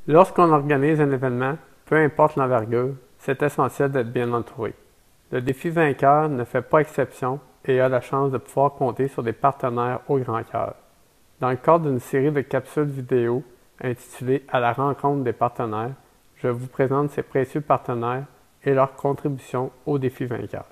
Lorsqu'on organise un événement, peu importe l'envergure, c'est essentiel d'être bien entouré. Le défi vainqueur ne fait pas exception et a la chance de pouvoir compter sur des partenaires au grand cœur. Dans le cadre d'une série de capsules vidéo intitulée À la rencontre des partenaires, je vous présente ces précieux partenaires et leur contribution au défi vainqueur.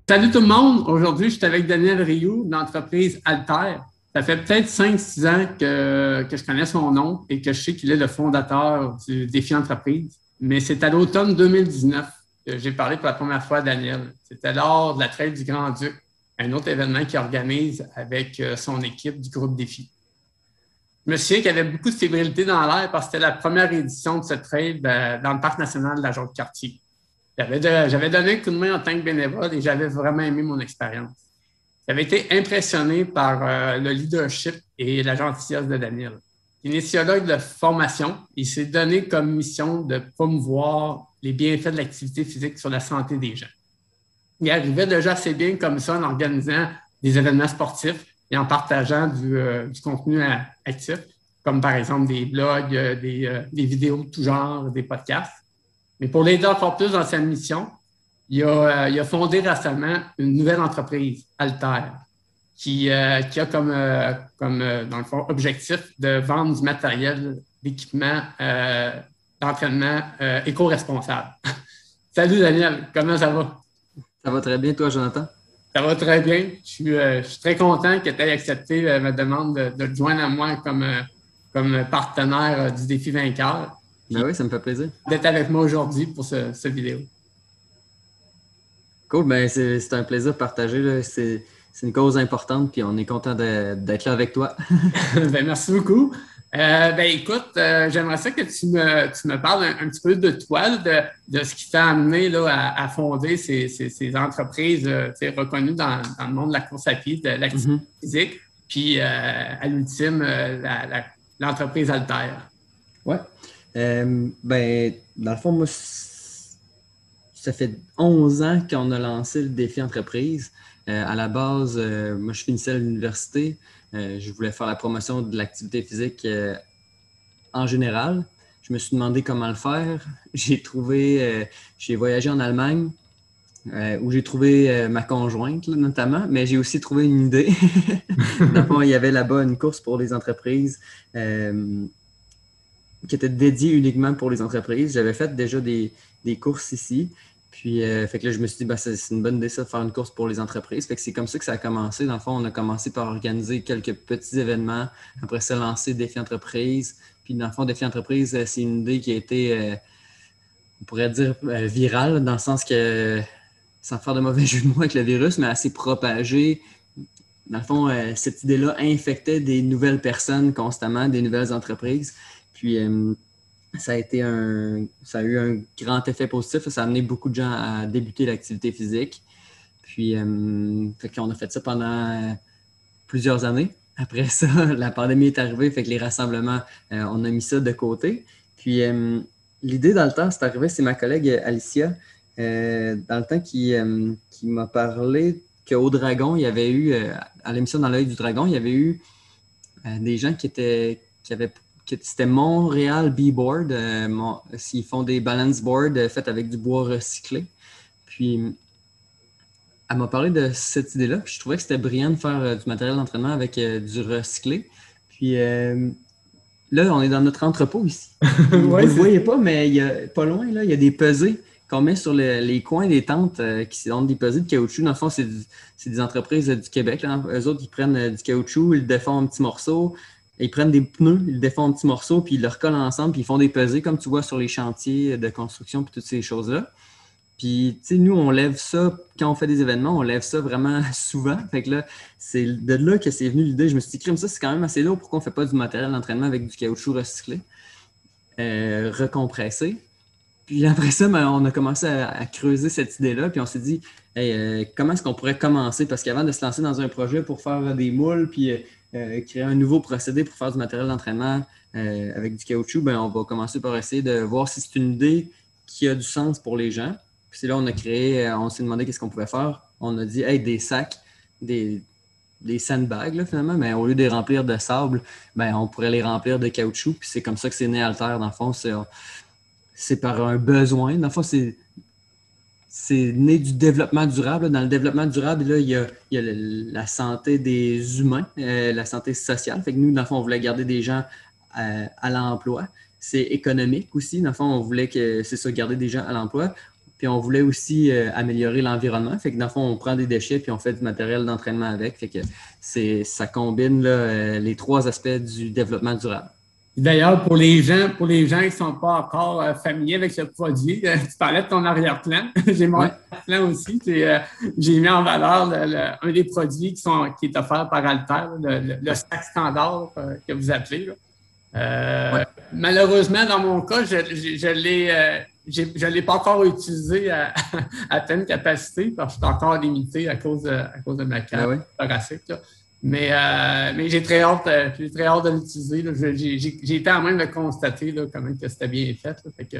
Salut tout le monde! Aujourd'hui, je suis avec Daniel Rioux de l'entreprise Alter. Ça fait peut-être 5-6 ans que je connais son nom et que je sais qu'il est le fondateur du défi entreprise. Mais c'est à l'automne 2019 que j'ai parlé pour la première fois à Daniel. C'était lors de la Trail du Grand-Duc, un autre événement qu'il organise avec son équipe du groupe Défi. Je me souviens qu'il y avait beaucoup de fébrilité dans l'air parce que c'était la première édition de ce trail dans le parc national de la Jonque-Cartier. J'avais donné un coup de main en tant que bénévole et j'avais vraiment aimé mon expérience. J'avais été impressionné par le leadership et la gentillesse de Daniel. Kinésiologue de formation, il s'est donné comme mission de promouvoir les bienfaits de l'activité physique sur la santé des gens. Il arrivait déjà assez bien comme ça en organisant des événements sportifs et en partageant du contenu actif, comme par exemple des blogs, des vidéos de tout genre, des podcasts. Mais pour l'aider encore plus dans sa mission, il a fondé récemment une nouvelle entreprise, Alter, qui a dans le fond, objectif de vendre du matériel d'équipement d'entraînement éco-responsable. Salut Daniel, comment ça va? Ça va très bien, toi, Jonathan? Ça va très bien. Je suis très content que tu aies accepté ma demande de te joindre à moi comme partenaire du défi vainqueur. Ben oui, ça me fait plaisir. D'être avec moi aujourd'hui pour cette vidéo. Cool, ben c'est un plaisir de partager, là. C'est une cause importante, puis on est content d'être là avec toi. Ben, merci beaucoup. Écoute, j'aimerais ça que tu me parles un petit peu de toi, de ce qui t'a amené là, à fonder ces entreprises reconnues dans le monde de la course à pied, de l'activité physique, puis à l'ultime, l'entreprise Alter. Ouais. Dans le fond, moi, ça fait 11 ans qu'on a lancé le défi entreprise. À la base, moi, je finissais à l'université. Je voulais faire la promotion de l'activité physique en général. Je me suis demandé comment le faire. J'ai voyagé en Allemagne où j'ai trouvé ma conjointe, là, notamment, mais j'ai aussi trouvé une idée. Dans le fond, il y avait là-bas une course pour les entreprises qui était dédiée uniquement pour les entreprises. J'avais fait déjà des courses ici. Puis, fait que là, je me suis dit, c'est une bonne idée ça, de faire une course pour les entreprises. Fait que c'est comme ça que ça a commencé. Dans le fond, on a commencé par organiser quelques petits événements. Après ça, lancer Défi Entreprise. Puis, dans le fond, Défi Entreprise, c'est une idée qui a été, on pourrait dire, virale, dans le sens que, sans faire de mauvais jeu de mots avec le virus, mais assez propagée. Dans le fond, cette idée-là infectait des nouvelles personnes constamment, des nouvelles entreprises. Puis, ça a eu un grand effet positif. Ça a amené beaucoup de gens à débuter l'activité physique. Puis, fait qu'on a fait ça pendant plusieurs années. Après ça, la pandémie est arrivée, fait que les rassemblements, on a mis ça de côté. Puis, l'idée dans le temps, c'est arrivé, c'est ma collègue Alicia, dans le temps qui m'a parlé qu'au Dragon, il y avait eu, à l'émission Dans l'œil du Dragon, il y avait eu des gens c'était Montréal B-Board. Ils font des balance boards faits avec du bois recyclé. Puis, elle m'a parlé de cette idée-là. Puis, je trouvais que c'était brillant de faire du matériel d'entraînement avec du recyclé. Puis, là, on est dans notre entrepôt ici. Vous ne le voyez pas, mais pas loin, là, il y a des pesées qu'on met sur les coins des tentes qui sont des pesées de caoutchouc. Dans le fond, c'est des entreprises du Québec. Là. Eux autres, ils prennent du caoutchouc, ils le défont en petits morceaux. Ils prennent des pneus, ils le défont en petits morceaux, puis ils le recollent ensemble, puis ils font des pesées, comme tu vois sur les chantiers de construction, puis toutes ces choses-là. Puis, tu sais, nous, on lève ça, quand on fait des événements, on lève ça vraiment souvent. Fait que là, c'est de là que c'est venu l'idée. Je me suis dit, crime, ça, c'est quand même assez lourd. Pourquoi on ne fait pas du matériel d'entraînement avec du caoutchouc recyclé, recompressé? Puis après ça, ben, on a commencé à creuser cette idée-là, puis on s'est dit, hey, comment est-ce qu'on pourrait commencer? Parce qu'avant de se lancer dans un projet pour faire des moules, puis créer un nouveau procédé pour faire du matériel d'entraînement avec du caoutchouc, ben, on va commencer par essayer de voir si c'est une idée qui a du sens pour les gens. Puis c'est là on a créé, on s'est demandé qu'est-ce qu'on pouvait faire. On a dit, hey, des sacs, des sandbags, là, finalement, mais au lieu de les remplir de sable, ben, on pourrait les remplir de caoutchouc. Puis c'est comme ça que c'est né Alter, dans le fond. C'est par un besoin. Dans le fond, c'est né du développement durable. Dans le développement durable, là, il y a la santé des humains, la santé sociale. Fait que nous, dans le fond, on voulait garder des gens à l'emploi. C'est économique aussi. Dans le fond, on voulait garder des gens à l'emploi. Puis on voulait aussi améliorer l'environnement. Fait que dans le fond, on prend des déchets puis on fait du matériel d'entraînement avec. Fait que ça combine là, les 3 aspects du développement durable. D'ailleurs, pour les gens qui ne sont pas encore familiers avec ce produit, tu parlais de ton arrière-plan. J'ai mon arrière-plan aussi. J'ai mis en valeur un des produits qui est offert par Alter, le sac standard que vous appelez. Malheureusement, dans mon cas, je l'ai pas encore utilisé à pleine capacité parce que je suis encore limité à cause de ma carte thoracique. Mais j'ai très hâte de l'utiliser. J'ai été à même de constater là, comment que c'était bien fait. Fait que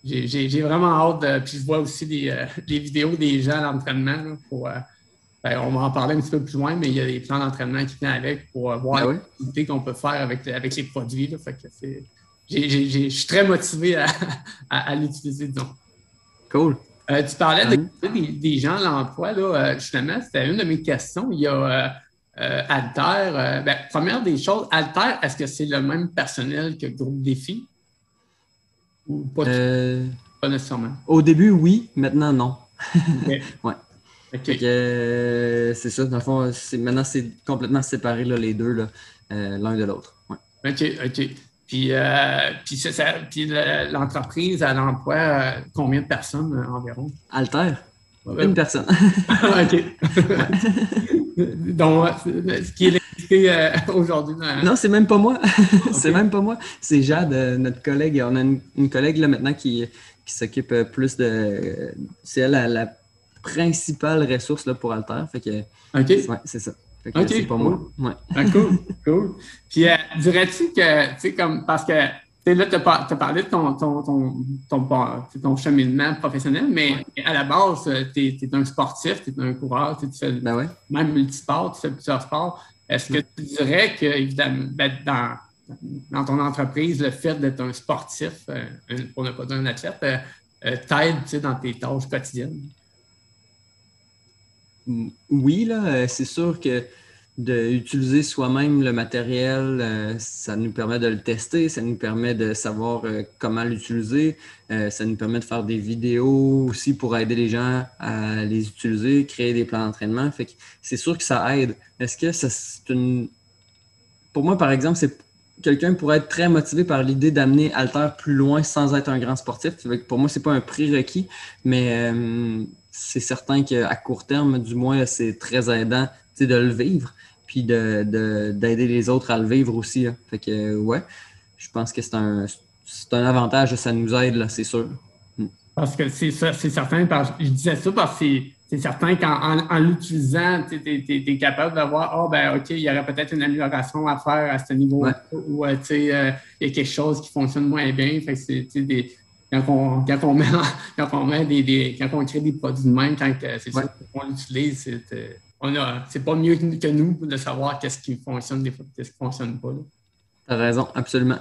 j'ai vraiment hâte. Puis je vois aussi les vidéos des gens à l'entraînement. On va en parler un petit peu plus loin, mais il y a des plans d'entraînement qui viennent avec pour voir l'activité qu'on peut faire avec les produits. Là. Fait que je suis très motivé à l'utiliser, disons. Cool. Tu parlais des gens à l'emploi. Là, justement, c'était une de mes questions. Il y a Alter. Première des choses, Alter, est-ce que c'est le même personnel que Groupe Défi? Ou pas, pas nécessairement? Au début, oui. Maintenant, non. Okay. Ouais. Okay. C'est ça. Dans le fond, maintenant, c'est complètement séparé, là, les deux, là, l'un de l'autre. Ouais. OK. Puis l'entreprise, elle emploie combien de personnes environ? Alter? Une personne. OK. Donc, ce qui est expliqué aujourd'hui. Non, c'est même pas moi. Okay. C'est même pas moi. C'est Jade, notre collègue. On a une collègue là maintenant qui s'occupe plus de. C'est elle la principale ressource là, pour Alter. Fait que, ouais, c'est ça. Fait que c'est pas moi. Ouais. Ah, cool. Puis dirais-tu que, tu sais, comme, parce que là, tu as parlé de ton cheminement professionnel, mais à la base, tu es un sportif, tu es un coureur, tu fais même multisport, tu fais plusieurs sports. Est-ce que tu dirais que, évidemment, dans ton entreprise, le fait d'être un sportif, pour ne pas dire un athlète, t'aide dans tes tâches quotidiennes? Oui, là, c'est sûr que d'utiliser soi-même le matériel, ça nous permet de le tester, ça nous permet de savoir comment l'utiliser, ça nous permet de faire des vidéos aussi pour aider les gens à les utiliser, créer des plans d'entraînement. Fait que c'est sûr que ça aide. Est-ce que c'est une... Pour moi, par exemple, quelqu'un pourrait être très motivé par l'idée d'amener Alter plus loin sans être un grand sportif. Pour moi, c'est pas un prérequis, mais c'est certain qu'à court terme, du moins, c'est très aidant de le vivre, puis d'aider les autres à le vivre aussi. Là. Fait que, ouais, je pense que c'est un avantage, ça nous aide, là, c'est sûr. Parce que c'est certain, je disais ça parce que c'est certain qu'en l'utilisant, tu es capable de voir, OK, il y aurait peut-être une amélioration à faire à ce niveau ou il y a quelque chose qui fonctionne moins bien. Fait que c'est quand on crée des produits de même, c'est sûr qu'on l'utilise, c'est pas mieux que nous de savoir qu'est-ce qui fonctionne des fois, qu'est-ce qui ne fonctionne pas. Tu as raison, absolument.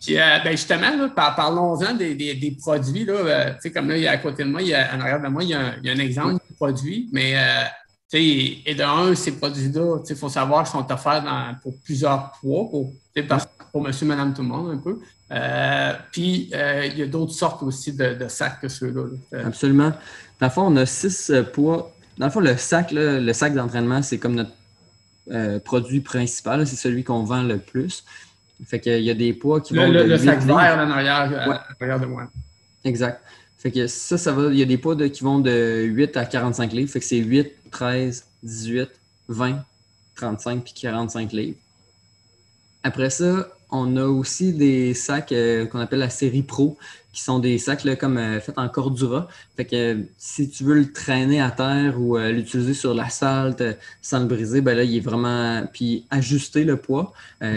Puis, justement, là, parlons-en des produits. Là, comme là, à côté de moi, en arrière de moi, il y a un exemple de produit, mais et de un, ces produits-là, il faut savoir qu'ils sont offerts pour plusieurs poids, pour monsieur, madame, tout le monde, un peu. Puis, il y a d'autres sortes aussi de sacs que ceux-là. Absolument. Dans le fond, on a 6 poids. Dans le fond, le sac d'entraînement, c'est comme notre produit principal. C'est celui qu'on vend le plus. Fait qu'il y a des poids qui vont de 8 le sac livres. vert en arrière de moi. Exact. Fait que ça va. Il y a des poids qui vont de 8 à 45 livres. Fait que c'est 8, 13, 18, 20, 35 puis 45 livres. Après ça, on a aussi des sacs qu'on appelle la série Pro, qui sont des sacs là, comme faits en Cordura. Fait que si tu veux le traîner à terre ou l'utiliser sur l'asphalte sans le briser, ben là, il est vraiment. Puis ajuster le poids.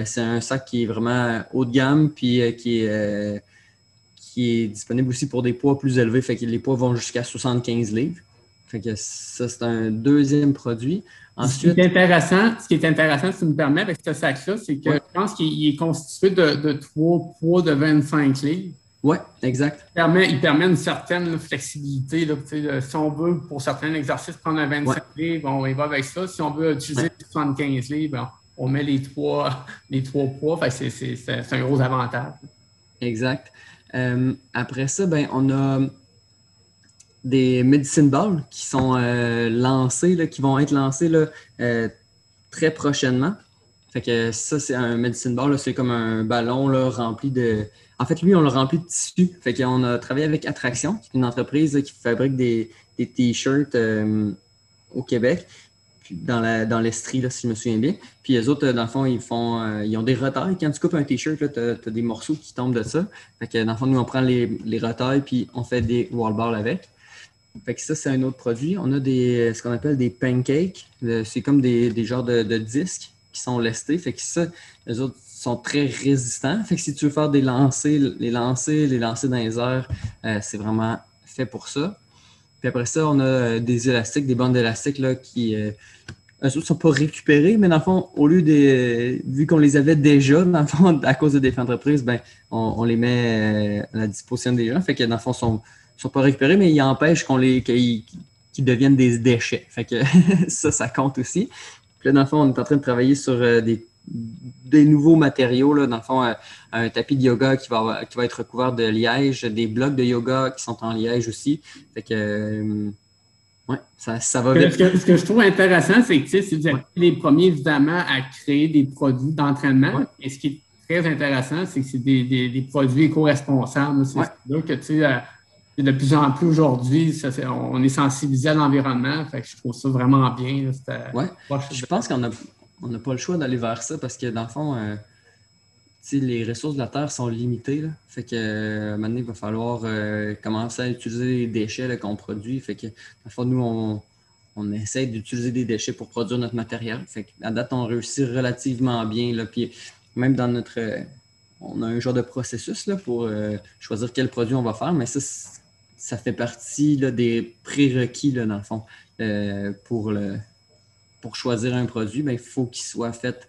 C'est un sac qui est vraiment haut de gamme, puis qui est disponible aussi pour des poids plus élevés. Fait que les poids vont jusqu'à 75 livres. Fait que ça, c'est un deuxième produit. Ensuite, Ce qui est intéressant, si tu me permets, avec ce sac-là, c'est que je pense qu'il est constitué de 3 poids de 25 livres. Oui, exact. Il permet une certaine flexibilité. Là, si on veut, pour certains exercices, prendre un 25 livres, on y va avec ça. Si on veut utiliser 75 livres, on met les trois poids. C'est un gros avantage. Exact. Après ça, ben, on a des medicine balls qui sont lancés, là, qui vont être lancés là, très prochainement. Fait que ça, c'est un medicine ball, là, c'est comme un ballon là, rempli de. En fait, lui, on l'a rempli de tissu. Fait qu'on a travaillé avec Attraction, qui est une entreprise là, qui fabrique des t-shirts au Québec, puis dans l'Estrie, là, si je me souviens bien. Puis les autres, dans le fond, ils ont des retailles. Quand tu coupes un t-shirt, tu as des morceaux qui tombent de ça. Fait que dans le fond, nous, on prend les retailles, puis on fait des wall balls avec. Fait que ça, c'est un autre produit. On a ce qu'on appelle des pancakes. C'est comme des genres de disques qui sont lestés. Fait que ça, les autres sont très résistants. Fait que si tu veux faire des lancers, les lancer dans les airs, c'est vraiment fait pour ça. Puis après ça, on a des élastiques, des bandes d'élastiques là, qui, eux autres, ne sont pas récupérés, mais dans le fond, au lieu vu qu'on les avait déjà, dans le fond, à cause de défis d'entreprise, ben, on les met à la disposition des gens. Fait que dans le fond, sont pas récupérés, mais ils empêchent qu'ils deviennent des déchets. Fait que ça compte aussi. Puis là, dans le fond, on est en train de travailler sur des nouveaux matériaux. Là, dans le fond, un tapis de yoga qui va être recouvert de liège, des blocs de yoga qui sont en liège aussi. Fait que ouais, ça va vite. Ce que je trouve intéressant, c'est que si vous êtes les premiers, évidemment, à créer des produits d'entraînement, et ce qui est très intéressant, c'est que c'est des produits éco-responsables. C'est là que, tu sais, de plus en plus aujourd'hui, on est sensibilisé à l'environnement. Fait que je trouve ça vraiment bien. Je pense qu'on n'a pas le choix d'aller vers ça parce que dans le fond, les ressources de la Terre sont limitées. Là. Fait que maintenant, il va falloir commencer à utiliser les déchets là, qu'on produit. Fait que, dans le fond, nous, on essaie d'utiliser des déchets pour produire notre matériel. Fait qu'à date, on réussit relativement bien. Là, puis même dans notre. On a un genre de processus là, pour choisir quel produit on va faire, mais ça fait partie là, des prérequis, là, dans le fond. Pour choisir un produit, ben, il faut qu'il soit fait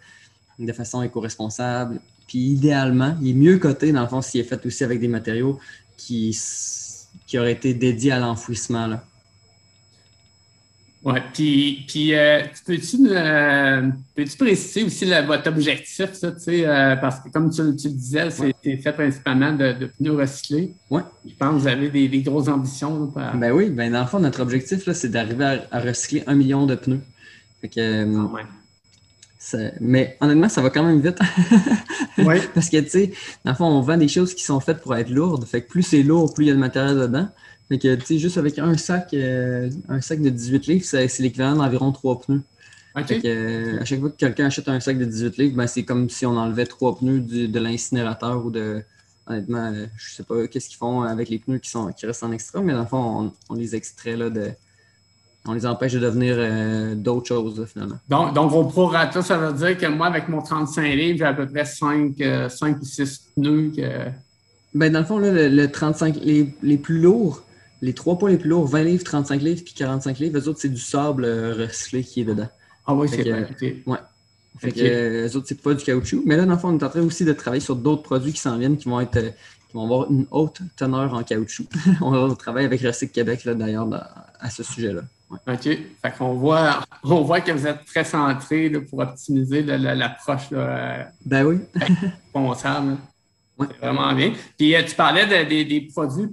de façon éco-responsable. Puis idéalement, il est mieux coté, dans le fond, s'il est fait aussi avec des matériaux qui auraient été dédiés à l'enfouissement. Là. Oui, puis peux-tu préciser aussi votre objectif, ça, parce que comme tu le disais, c'est fait principalement de pneus recyclés. Oui. Je pense que vous avez des grosses ambitions. Là, Ben oui, ben dans le fond, notre objectif, là, c'est d'arriver à recycler 1 million de pneus. Fait que, mais honnêtement, ça va quand même vite. Oui. Parce que, tu sais, dans le fond, on vend des choses qui sont faites pour être lourdes. Fait que plus c'est lourd, plus il y a de matériel dedans. Fait que, tu sais, juste avec un sac de 18 livres, c'est l'équivalent d'environ 3 pneus. Okay. Fait que, à chaque fois que quelqu'un achète un sac de 18 livres, ben, c'est comme si on enlevait 3 pneus de l'incinérateur ou de... Honnêtement, je sais pas qu'est-ce qu'ils font avec les pneus qui restent en extra, mais dans le fond, on les extrait là, on les empêche de devenir d'autres choses, là, finalement. Donc, au prorata, ça veut dire que moi, avec mon 35 livres, j'ai à peu près 5 ou 6 pneus. Ben, dans le fond, là, le 35, les plus lourds, les 3 poids les plus lourds, 20 livres, 35 livres puis 45 livres, eux autres, c'est du sable recyclé qui est dedans. Ah oui, c'est vrai. Okay. Ouais. Fait que eux autres, c'est pas du caoutchouc. Mais là, dans le fond, on est en train aussi de travailler sur d'autres produits qui s'en viennent, qui vont avoir une haute teneur en caoutchouc. On travaille avec Recycle Québec, là, d'ailleurs, à ce sujet-là. Ouais. OK. Fait qu'on voit que vous êtes très centré là, pour optimiser l'approche ben oui. responsable. Ouais. C'est vraiment bien. Puis tu parlais des produits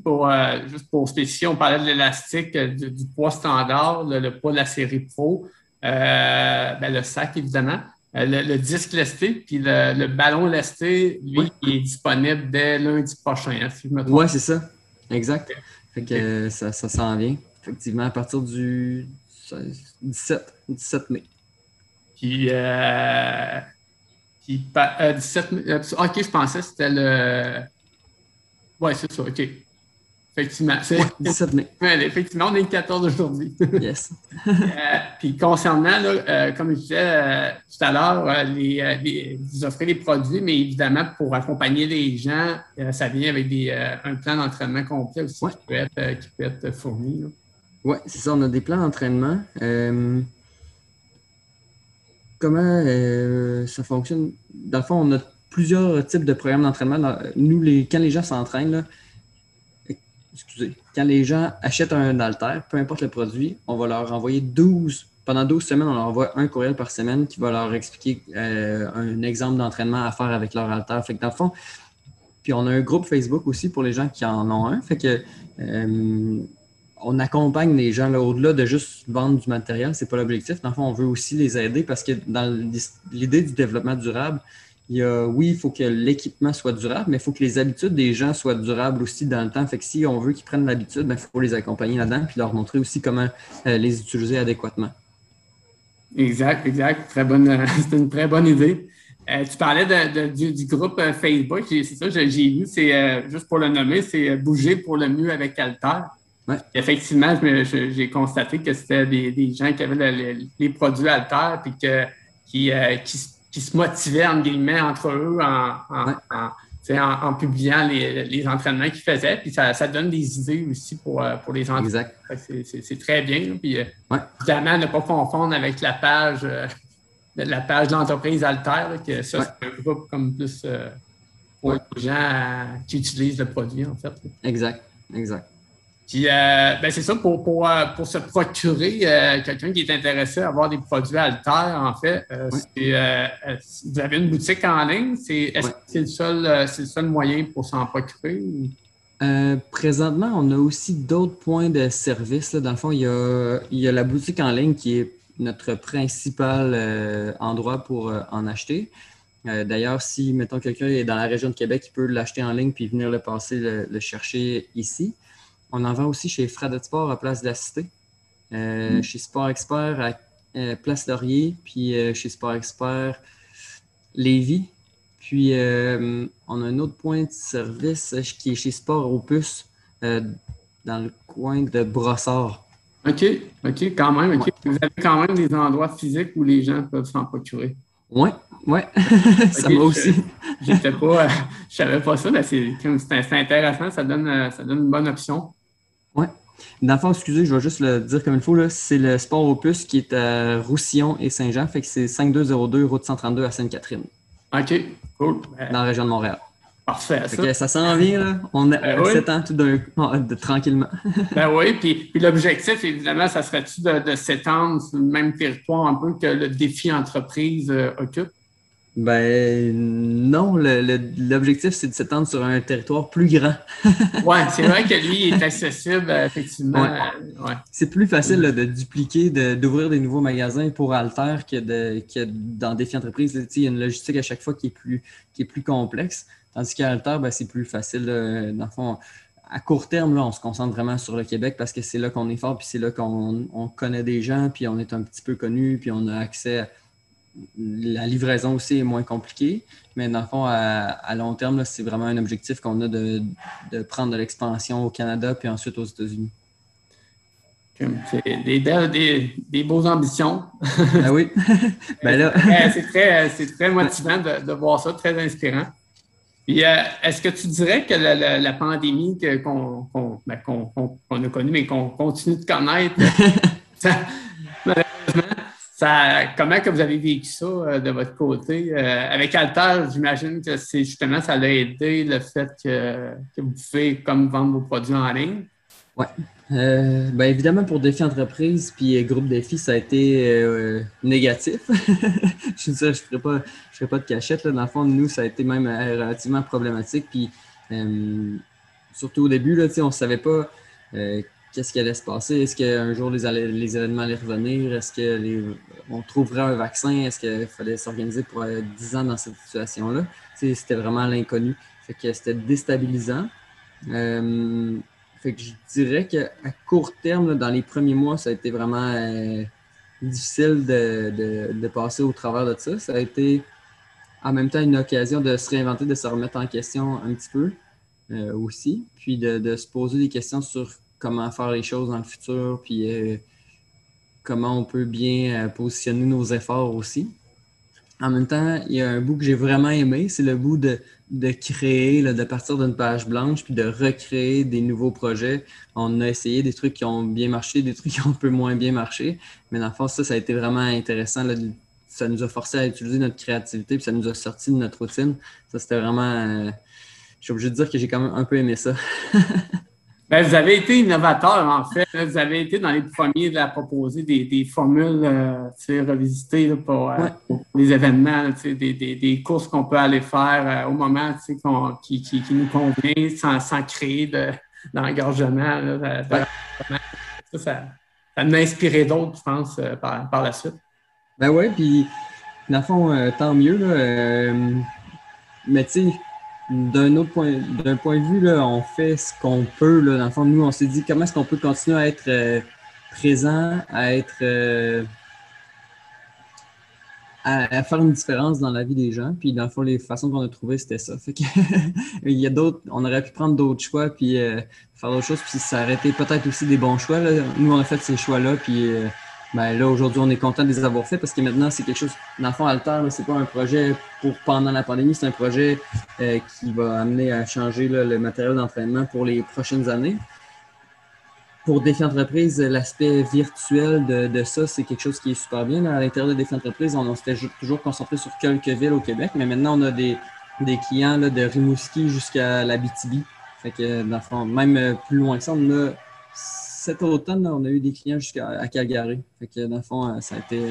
juste pour spécifier, on parlait de l'élastique, du poids standard, le poids de la série Pro, le sac, évidemment. Le disque lesté, puis le ballon lesté, lui, il est disponible dès lundi prochain, hein, si je me trompe. Oui, c'est ça. Exact. Fait que ça s'en vient. Effectivement, à partir du 17 mai. Puis Puis 17 OK, je pensais que c'était le... Oui, c'est ça, OK. Effectivement. Ouais, 17 mai. Effectivement, on est le 14 aujourd'hui. Yes. Puis concernant, là, comme je disais tout à l'heure, vous offrez des produits, mais évidemment, pour accompagner les gens, ça vient avec un plan d'entraînement complet aussi qui peut être fourni. Oui, c'est ça, on a des plans d'entraînement. Comment ça fonctionne? Dans le fond, on a plusieurs types de programmes d'entraînement. Quand les gens s'entraînent, là, quand les gens achètent un haltère, peu importe le produit, on va leur envoyer pendant 12 semaines, on leur envoie un courriel par semaine qui va leur expliquer un exemple d'entraînement à faire avec leur haltère. Fait que dans le fond, puis on a un groupe Facebook aussi pour les gens qui en ont un. Fait que on accompagne les gens là, au-delà de juste vendre du matériel, c'est pas l'objectif. Dans le fond, on veut aussi les aider parce que dans l'idée du développement durable, il faut que l'équipement soit durable, mais il faut que les habitudes des gens soient durables aussi dans le temps. Fait que si on veut qu'ils prennent l'habitude, il faut les accompagner là-dedans puis leur montrer aussi comment les utiliser adéquatement. Exact. C'est une très bonne idée. Tu parlais du groupe Facebook. C'est ça, j'ai vu. C'est juste pour le nommer, c'est Bouger pour le mieux avec Alter. Ouais. Effectivement, j'ai constaté que c'était des gens qui avaient les produits Alter puis qui se motivaient, entre guillemets, entre eux en publiant les entraînements qu'ils faisaient. Puis ça donne des idées aussi pour les entraînements. Exact. C'est très bien. Puis évidemment, ne pas confondre avec la page de l'entreprise Alter, là, que ça, c'est un groupe comme plus pour les gens qui utilisent le produit, en fait. Exact. Puis, c'est ça, pour se procurer quelqu'un qui est intéressé à avoir des produits Alter, en fait, vous avez une boutique en ligne. Est-ce que c'est le seul moyen pour s'en procurer? Présentement, on a aussi d'autres points de service. Là. Dans le fond, il y a la boutique en ligne qui est notre principal endroit pour en acheter. D'ailleurs, si, mettons, quelqu'un est dans la région de Québec, il peut l'acheter en ligne puis venir le passer, le chercher ici. On en vend aussi chez Fradet Sport à Place de la Cité, chez Sport Expert à Place Laurier, puis chez Sport Expert Lévis. Puis, on a un autre point de service qui est chez Sport Opus, dans le coin de Brossard. OK, quand même. Okay. Vous avez quand même des endroits physiques où les gens peuvent s'en procurer. Oui. Ça m'a aussi. Je savais pas ça, mais c'est intéressant, ça donne une bonne option. Oui. Dans le fond, excusez, je vais juste le dire comme il faut. C'est le Sport Opus qui est à Roussillon et Saint-Jean. Fait que c'est 5202 route 132 à Sainte-Catherine. OK, cool. Dans la région de Montréal. Parfait. Ça s'en vient, là. On s'étend tout tranquillement. Oui, puis l'objectif, évidemment, ça serait-tu de s'étendre sur le même territoire un peu que le défi entreprise occupe? Non, l'objectif, c'est de s'étendre sur un territoire plus grand. Oui, c'est vrai que lui est accessible, effectivement. Ouais. C'est plus facile de dupliquer, d'ouvrir des nouveaux magasins pour Alter que dans Défi Entreprise. Il y a une logistique à chaque fois qui est plus complexe. Tandis qu'à Alter, c'est plus facile. Dans le fond, à court terme, là, on se concentre vraiment sur le Québec parce que c'est là qu'on est fort, puis c'est là qu'on connaît des gens, puis on est un petit peu connu, puis on a accès à... La livraison aussi est moins compliquée, mais dans le fond, à long terme, là, c'est vraiment un objectif qu'on a de prendre de l'expansion au Canada puis ensuite aux États-Unis. C'est des beaux ambitions. Ah oui? Là... c'est très motivant de voir ça, très inspirant. Puis, est-ce que tu dirais que la pandémie qu'on a connue, mais qu'on continue de connaître, malheureusement, comment que vous avez vécu ça de votre côté? Avec Alter, j'imagine que c'est justement ça l'a aidé le fait que vous pouvez comme vendre vos produits en ligne. Oui. Évidemment, pour Défi Entreprise puis Groupe Défi, ça a été négatif. Je ne ferai pas de cachette. Là. Dans le fond, nous, ça a été même relativement problématique. Puis, surtout au début, là, on ne savait pas qu'est-ce qui allait se passer. Est-ce qu'un jour, les événements allaient revenir? Est-ce qu'on trouverait un vaccin? Est-ce qu'il fallait s'organiser pour 10 ans dans cette situation-là? C'était vraiment l'inconnu. Fait que c'était déstabilisant. Fait que je dirais qu'à court terme, là, dans les premiers mois, ça a été vraiment difficile de passer au travers de ça. Ça a été en même temps une occasion de se réinventer, de se remettre en question un petit peu aussi, puis de se poser des questions sur comment faire les choses dans le futur, puis comment on peut bien positionner nos efforts aussi. En même temps, il y a un bout que j'ai vraiment aimé, c'est le bout de créer, là, de partir d'une page blanche, puis de recréer des nouveaux projets. On a essayé des trucs qui ont bien marché, des trucs qui ont un peu moins bien marché, mais dans le fond, ça a été vraiment intéressant. Là, ça nous a forcé à utiliser notre créativité, puis ça nous a sorti de notre routine. Ça, c'était vraiment... je suis obligé de dire que j'ai quand même un peu aimé ça. Ben, vous avez été innovateur, en fait. Vous avez été dans les premiers à proposer des formules revisitées là, pour les événements, là, des courses qu'on peut aller faire au moment qui nous convient sans créer d'engorgement. Ça m'a inspiré d'autres, je pense, par la suite. Ben ouais, puis dans le fond, tant mieux. Là, mais tu sais, d'un point de vue, là, on fait ce qu'on peut. Là, dans le fond, nous, on s'est dit comment est-ce qu'on peut continuer à être présent, à faire une différence dans la vie des gens. Puis dans le fond, les façons qu'on a trouvées, c'était ça. Fait que il y a d'autres, on aurait pu prendre d'autres choix, puis faire d'autres choses, puis ça aurait été peut-être aussi des bons choix. Là. Nous, on a fait ces choix-là, puis là, aujourd'hui, on est content de les avoir faits parce que maintenant, c'est quelque chose, dans le fond, Alter, là, c'est pas un projet pour pendant la pandémie, c'est un projet qui va amener à changer là, le matériel d'entraînement pour les prochaines années. Pour Défi Entreprise, l'aspect virtuel de ça, c'est quelque chose qui est super bien. À l'intérieur de Défi Entreprise, on s'était toujours concentré sur quelques villes au Québec, mais maintenant, on a des clients là, de Rimouski jusqu'à l'Abitibi. Fait que, dans le fond, même plus loin que ça, cet automne, là, on a eu des clients jusqu'à Calgary. Fait que, dans le fond, ça a été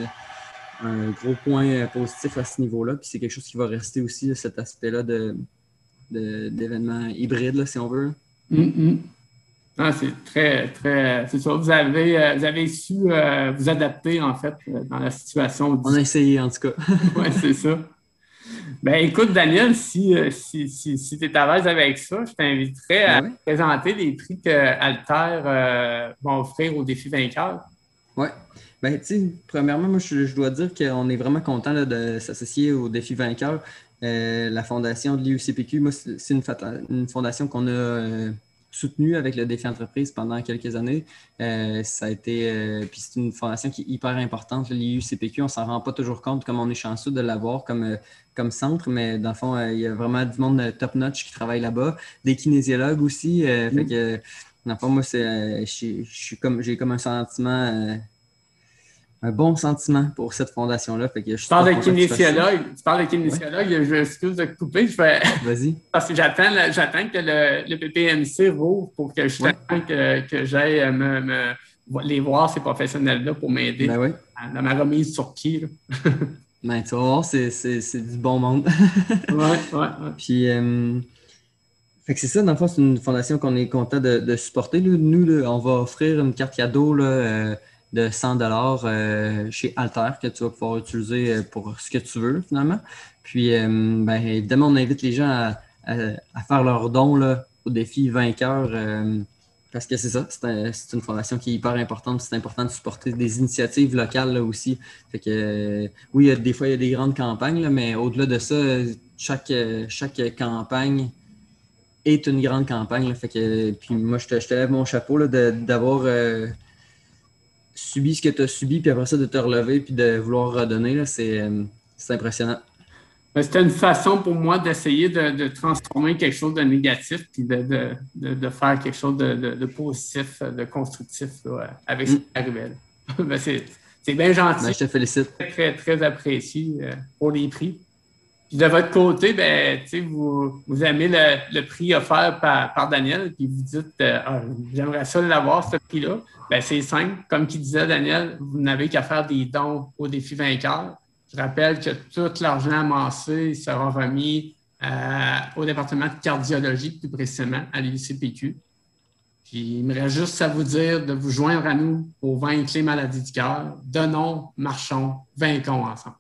un gros point positif à ce niveau-là. Puis c'est quelque chose qui va rester aussi, cet aspect-là d'événements hybrides, là, si on veut. Mm-hmm. Ah, c'est très, très. C'est ça. Vous avez su vous adapter, en fait, dans la situation. On a essayé, en tout cas. Oui, c'est ça. Ben, écoute, Daniel, si tu es à l'aise avec ça, je t'inviterais à présenter les prix que Alter va offrir au défi vainqueur. Oui. Ben, tu sais, premièrement, moi, je dois dire qu'on est vraiment content là, de s'associer au défi vainqueur. La fondation de l'IUCPQ, moi, c'est une fondation qu'on a soutenue avec le défi entreprise pendant quelques années. Ça a été, puis c'est une fondation qui est hyper importante, l'IUCPQ. On ne s'en rend pas toujours compte comme on est chanceux de l'avoir comme centre, mais dans le fond, il y a vraiment du monde top-notch qui travaille là-bas. Des kinésiologues aussi. Fait que, dans le fond, moi, j'ai comme un sentiment... un bon sentiment pour cette fondation-là. Fait que tu parles de kinésiologue, je m'excuse de te couper. Vas-y. Parce que j'attends que le PPMC rouvre pour que que j'aille les voir, ces professionnels-là, pour m'aider dans ma remise sur pied. Ben, tu vas voir, c'est du bon monde. Ouais. Puis, fait que c'est ça, dans le fond, c'est une fondation qu'on est content de supporter. Là. Nous, là, on va offrir une carte cadeau là, de 100$ chez Alter que tu vas pouvoir utiliser pour ce que tu veux, finalement. Puis, évidemment, on invite les gens à faire leurs dons là, au défi vainqueur parce que c'est ça, c'est une fondation qui est hyper importante. C'est important de supporter des initiatives locales là, aussi. Fait que, oui, des fois, il y a des grandes campagnes, là, mais au-delà de ça, chaque campagne est une grande campagne. Là, fait que, puis moi, je te lève mon chapeau là, d'avoir subi ce que tu as subi, puis après ça, de te relever, puis de vouloir redonner. Là, c'est impressionnant. C'était une façon pour moi d'essayer de transformer quelque chose de négatif, puis de faire quelque chose de positif, de constructif là, avec ce qui arrivait. C'est bien gentil. Ben, je te félicite. Très, très apprécié pour les prix. Puis de votre côté, vous aimez le prix offert par Daniel, puis vous dites j'aimerais ça l'avoir, ce prix-là. Ben, c'est simple. Comme qui disait Daniel, vous n'avez qu'à faire des dons au défi vainqueur. Je rappelle que tout l'argent amassé sera remis au département de cardiologie, plus précisément à l'IUCPQ. Puis il me reste juste à vous dire de vous joindre à nous au 20 clés maladies du cœur. Donnons, marchons, vainquons ensemble.